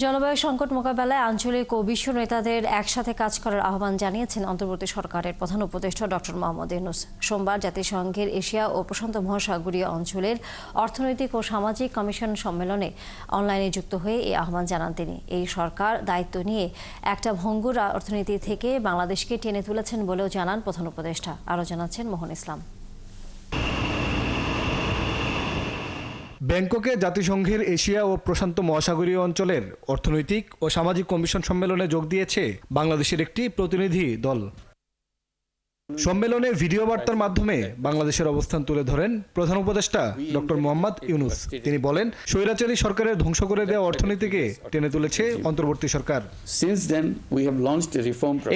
জলবায়ু সংকট মোকাবেলায় আঞ্চলিক ও বিশ্ব নেতাদের একসাথে কাজ করার আহ্বান জানিয়েছেন অন্তর্বর্তী সরকারের প্রধান উপদেষ্টা ডক্টর মোহাম্মদ ইউনূস। সোমবার জাতিসংঘের এশিয়া ও প্রশান্ত মহাসাগরীয় অঞ্চলের অর্থনৈতিক ও সামাজিক কমিশন সম্মেলনে অনলাইনে যুক্ত হয়ে এই আহ্বান জানান তিনি। এই সরকার দায়িত্ব নিয়ে একটা ভঙ্গুর অর্থনীতি থেকে বাংলাদেশকে টেনে তুলেছেন বলেও জানান প্রধান উপদেষ্টা। আরও জানাচ্ছেন মোহন ইসলাম। ব্যাংককে জাতিসংঘের এশিয়া ও প্রশান্ত মহাসাগরীয় অঞ্চলের অর্থনৈতিক ও সামাজিক কমিশন সম্মেলনে যোগ দিয়েছে বাংলাদেশের একটি প্রতিনিধি দল। সম্মেলনে ভিডিও বার্তার মাধ্যমে বাংলাদেশের অবস্থান তুলে ধরেন প্রধান উপদেষ্টা ডক্টর মোহাম্মদ ইউনূস। তিনি বলেন, স্বৈরাচারী সরকারের ধ্বংস করে দেওয়া অর্থনীতিকে টেনে তুলেছে অন্তর্বর্তী সরকার।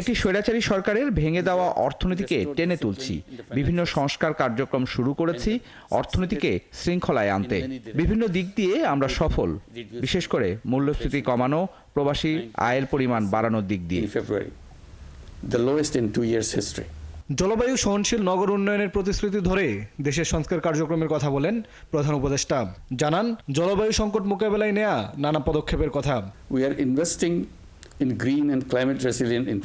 একটি স্বৈরাচারী সরকারের ভেঙে দেওয়া অর্থনীতিকে টেনে তুলছি। বিভিন্ন সংস্কার কার্যক্রম শুরু করেছি অর্থনীতিকে শৃঙ্খলায় আনতে। বিভিন্ন দিক দিয়ে আমরা সফল, বিশেষ করে মূল্যস্ফীতি কমানো, প্রবাসী আয়ের পরিমাণ বাড়ানোর দিক দিয়ে। জলবায়ু সহনশীল নগর উন্নয়নের প্রতিশ্রুতি ধরে দেশের সংস্কার কার্যক্রমের কথা বলেন প্রধান উপদেষ্টা। জানান, জলবায়ু সংকট মোকাবেলায় নেওয়া নানা পদক্ষেপের কথা।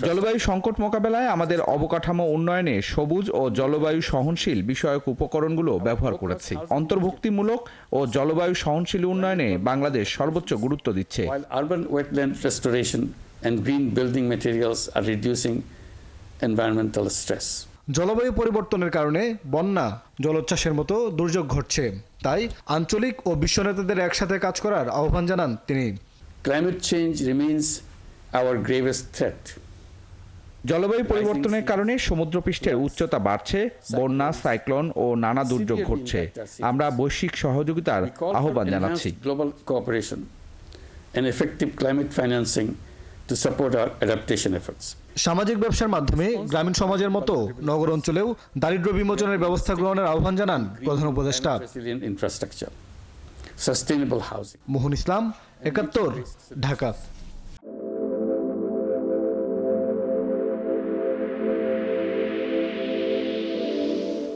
জলবায়ু সংকট মোকাবেলায় আমাদের অবকাঠামো উন্নয়নে সবুজ ও জলবায়ু সহনশীল বিষয়ক উপকরণগুলো ব্যবহার করেছি। অন্তর্ভুক্তিমূলক ও জলবায়ু সহনশীল উন্নয়নে বাংলাদেশ সর্বোচ্চ গুরুত্ব দিচ্ছে। জলবায়ু পরিবর্তনের কারণে বন্যা, জলোচ্ছ্বাসের মতো দুর্যোগ ঘটছে। তাই আঞ্চলিক ও বিশ্ব নেতাদের একসাথে কাজ করার আহ্বান জানান তিনি। জলবায়ু পরিবর্তনের কারণে সমুদ্রপৃষ্ঠের উচ্চতা বাড়ছে, বন্যা, সাইক্লোন ও নানা দুর্যোগ ঘটছে। আমরা বৈশ্বিক সহযোগিতার আহ্বান জানাচ্ছি। সামাজিক ব্যবসার মাধ্যমে গ্রামীণ সমাজের মতো নগর অঞ্চলেও দারিদ্র্য বিমোচনের ব্যবস্থা গ্রহণের আহ্বান জানান প্রধান উপদেষ্টা। মোহন ইসলাম, ৭১, ঢাকা।